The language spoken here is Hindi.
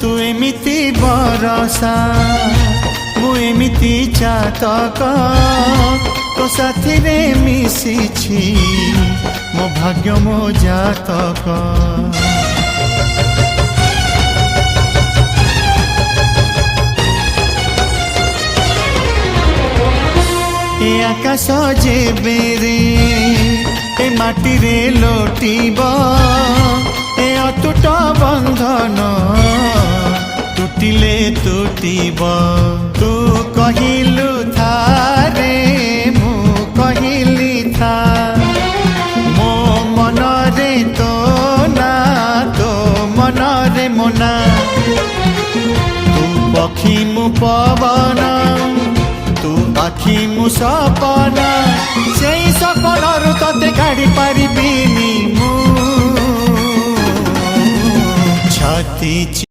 तू एमिति बरसा मु एमिति चातक तो साथी रे मिशिछि मो भाग्य मो जातक। ए आकाश जेबे रे ए माटी रे लोटिब ए अटूट बंधन टूटिले टूटिब। तू कहिलु था रे मु कहिली था मो मन रे तो ना तो मन रे मोना। तू पक्षी मु पवन तू आखि मु सपना से सपनरु तते काढ़ी पारिबिनी मु छाती